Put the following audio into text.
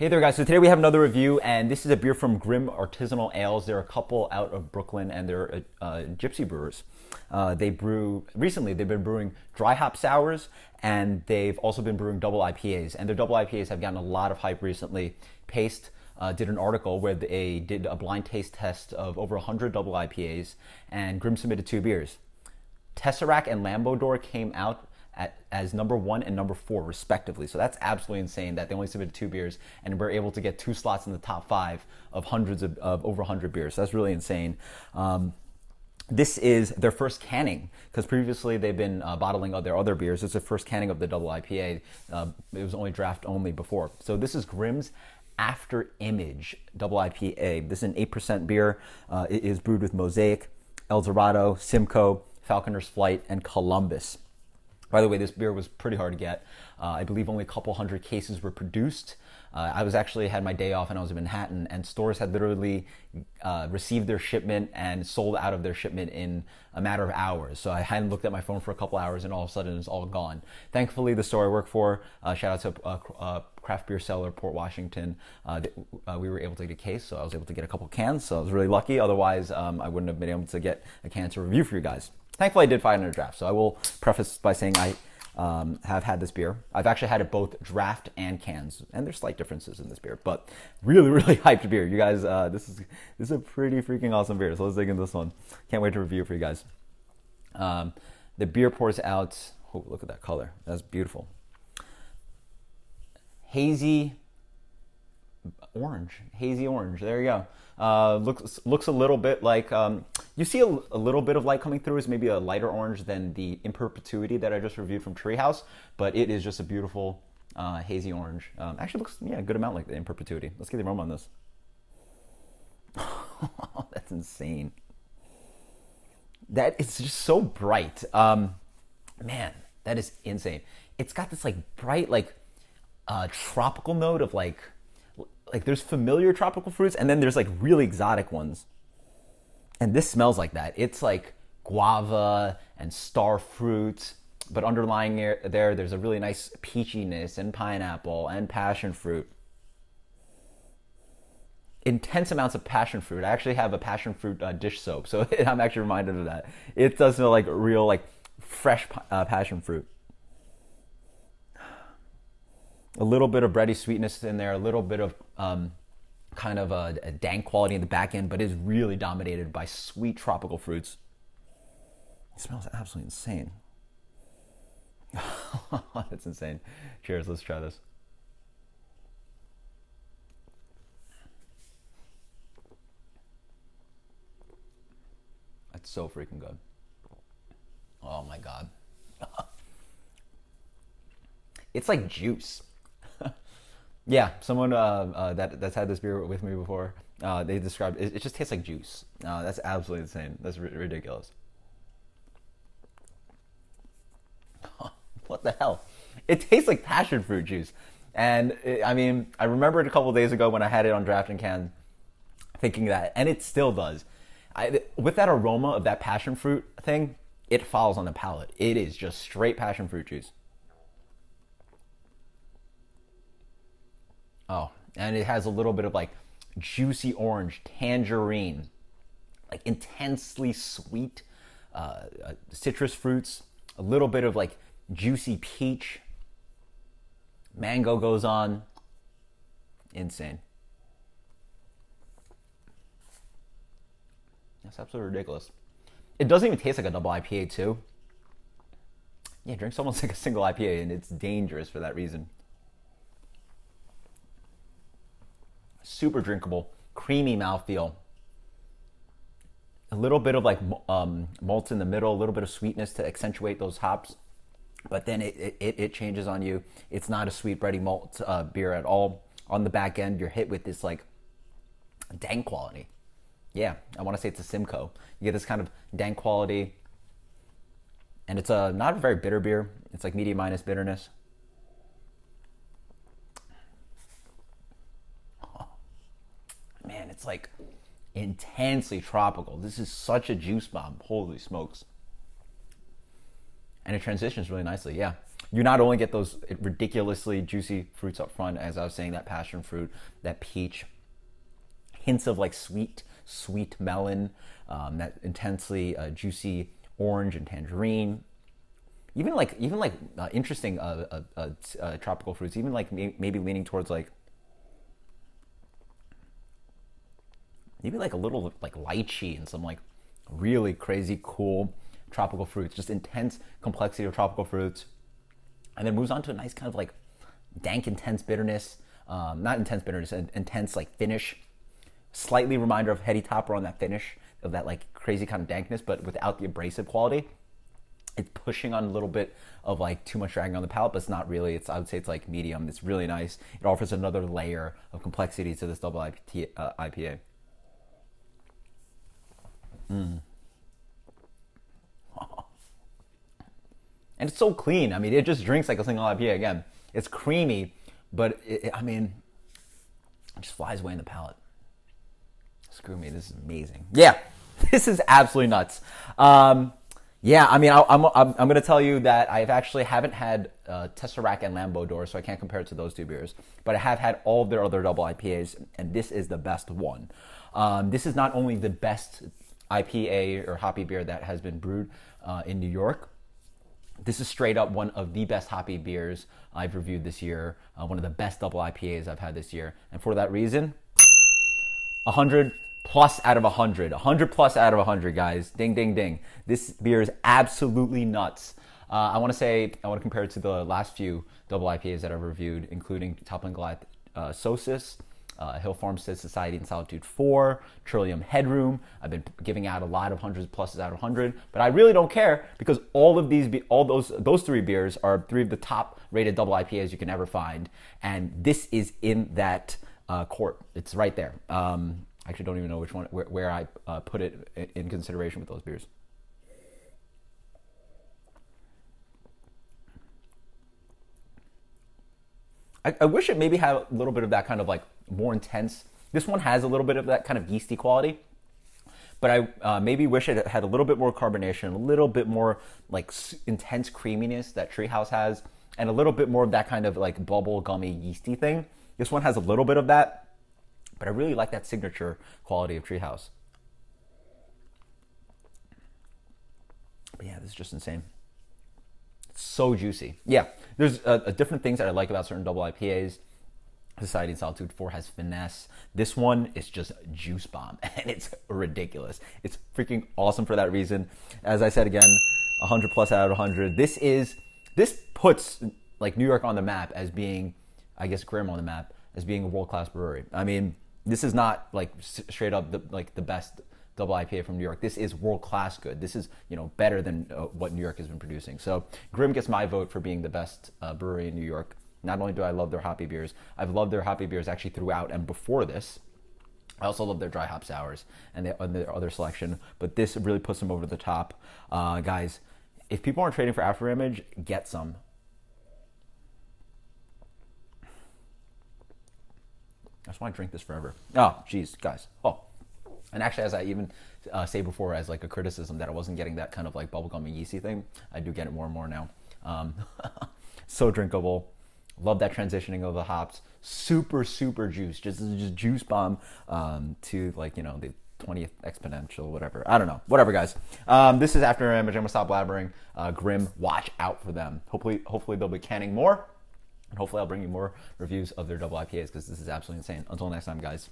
Hey there guys, so today we have another review and this is a beer from Grimm Artisanal Ales. They're a couple out of Brooklyn and they're gypsy brewers. Recently they've been brewing dry hop sours and they've also been brewing double IPAs, and their double IPAs have gotten a lot of hype recently. Paste did an article where they did a blind taste test of over 100 double IPAs and Grimm submitted 2 beers. Tesseract and Lambodor came out as number 1 and number 4 respectively. So that's absolutely insane that they only submitted 2 beers and were able to get 2 slots in the top 5 of hundreds of over 100 beers. So that's really insane. This is their first canning, because previously they've been bottling their other beers. It's the first canning of the double IPA. It was only draft only before. So this is Grimm's Afterimage double IPA. This is an 8% beer. It is brewed with Mosaic, El Dorado, Simcoe, Falconer's Flight, and Columbus. By the way, this beer was pretty hard to get. I believe only a couple hundred cases were produced. I had my day off and I was in Manhattan, and stores had literally received their shipment and sold out of their shipment in a matter of hours. So I hadn't looked at my phone for a couple hours and all of a sudden it's all gone. Thankfully, the store I work for, shout out to Craft Beer Cellar, Port Washington, we were able to get a case, so I was able to get a couple cans, so I was really lucky. Otherwise, I wouldn't have been able to get a can to review for you guys. Thankfully, I did find it in a draft, so I will preface by saying I have had this beer. I've actually had it both draft and cans, and there's slight differences in this beer, but really, really hyped beer. You guys, this is a pretty freaking awesome beer, so let's dig into this one. Can't wait to review it for you guys. The beer pours out, oh, look at that color. That's beautiful. Hazy orange, there you go. Looks a little bit like, you see a little bit of light coming through. Is maybe a lighter orange than the In Perpetuity that I just reviewed from Treehouse, but it is just a beautiful hazy orange. Actually looks, yeah, a good amount like the In Perpetuity. Let's get the aroma on this. That's insane. That is just so bright. Man, that is insane. It's got this like bright, like tropical note of like there's familiar tropical fruits and then there's like really exotic ones. And this smells like that. It's like guava and star fruit, but underlying there's a really nice peachiness and pineapple and passion fruit. Intense amounts of passion fruit. I actually have a passion fruit dish soap, so I'm actually reminded of that. It does smell like real, like fresh passion fruit. A little bit of bready sweetness in there, a little bit of kind of a dank quality in the back end, but is really dominated by sweet tropical fruits. It smells absolutely insane. That's insane. Cheers, let's try this. That's so freaking good. Oh my God. It's like juice. Yeah, someone that's had this beer with me before, they described it just tastes like juice. That's absolutely insane. That's ridiculous. What the hell? It tastes like passion fruit juice. And I mean, I remembered a couple of days ago when I had it on draft and can, thinking that, and it still does. With that aroma of that passion fruit thing, it falls on the palate. It is just straight passion fruit juice. Oh, and it has a little bit of like juicy orange, tangerine, like intensely sweet citrus fruits, a little bit of like juicy peach, mango goes on. Insane. That's absolutely ridiculous. It doesn't even taste like a double IPA too. Yeah, it drinks almost like a single IPA, and it's dangerous for that reason. Super drinkable, creamy mouthfeel. A little bit of like malts in the middle, a little bit of sweetness to accentuate those hops. But then it changes on you. It's not a sweet bready malt beer at all. On the back end, you're hit with this like dank quality. Yeah, I want to say it's a Simcoe. You get this kind of dank quality. And it's not a very bitter beer. It's like medium minus bitterness. Man, it's like intensely tropical. This is such a juice bomb. Holy smokes. And it transitions really nicely, yeah. you not only get those ridiculously juicy fruits up front, as I was saying, that passion fruit, that peach, hints of like sweet melon, that intensely juicy orange and tangerine, even like interesting tropical fruits, even like maybe leaning towards like maybe like a little like lychee and some like really crazy cool tropical fruits, just intense complexity of tropical fruits, and then moves on to a nice kind of like dank intense bitterness, not intense bitterness, intense like finish, slightly reminder of heady topper on that finish of that like crazy kind of dankness, but without the abrasive quality. It's pushing on a little bit of like too much dragging on the palate, but it's not really. I would say it's like medium. It's really nice. It offers another layer of complexity to this double IPA. And it's so clean. I mean, it just drinks like a single IPA. Again, it's creamy, but it just flies away in the palate. Screw me, this is amazing. Yeah, this is absolutely nuts. Yeah, I mean, I'm going to tell you that I haven't had Tesseract and Lambeau d'Or, so I can't compare it to those two beers. But I have had all of their other double IPAs, and this is the best one. This is not only the best IPA or hoppy beer that has been brewed in New York. This is straight up one of the best hoppy beers I've reviewed this year. One of the best double IPAs I've had this year. And for that reason, 100 plus out of 100. 100 plus out of 100, guys. Ding, ding, ding. This beer is absolutely nuts. I want to compare it to the last few double IPAs that I've reviewed, including Toppling Goliath Sosis, Hill Farmstead Society and Solitude 4, Trillium Headroom. I've been giving out a lot of hundreds pluses out of 100, but I really don't care because all those three beers are three of the top rated double IPAs you can ever find, and this is in that court. It's right there. I actually don't even know which one where I put it in consideration with those beers. I wish it maybe had a little bit of that kind of like more intense. This one has a little bit of that kind of yeasty quality, but I maybe wish it had a little bit more carbonation, a little bit more like intense creaminess that Treehouse has, and a little bit more of that kind of like bubble gummy yeasty thing. This one has a little bit of that, but I really like that signature quality of Treehouse. But yeah, this is just insane. It's so juicy. Yeah, there's different things that I like about certain double IPAs. Society and Solitude 4 has finesse. This one is just juice bomb, and it's ridiculous. It's freaking awesome for that reason. As I said again, 100 plus out of 100. This puts like New York on the map as being, I guess, Grimm on the map as being a world-class brewery. I mean, this is not like straight up the best double IPA from New York. This is world-class good. This is, better than what New York has been producing. So Grimm gets my vote for being the best brewery in New York. Not only do I love their hoppy beers, I've loved their hoppy beers actually throughout and before this. I also love their dry hop sours and their other selection, but this really puts them over the top. Guys, if people aren't trading for Afterimage, get some. I just want to drink this forever. Oh, geez, guys. Oh, and actually, as I even say before, as like a criticism that I wasn't getting that kind of like bubblegum and yeasty thing, I do get it more and more now. So drinkable. Love that transitioning of the hops. Super, super juice. Just juice bomb to like, the 20th exponential, whatever. I don't know. Whatever, guys. This is Afterimage. I'm going to stop blabbering. Grimm, watch out for them. Hopefully they'll be canning more. And hopefully I'll bring you more reviews of their double IPAs because this is absolutely insane. Until next time, guys.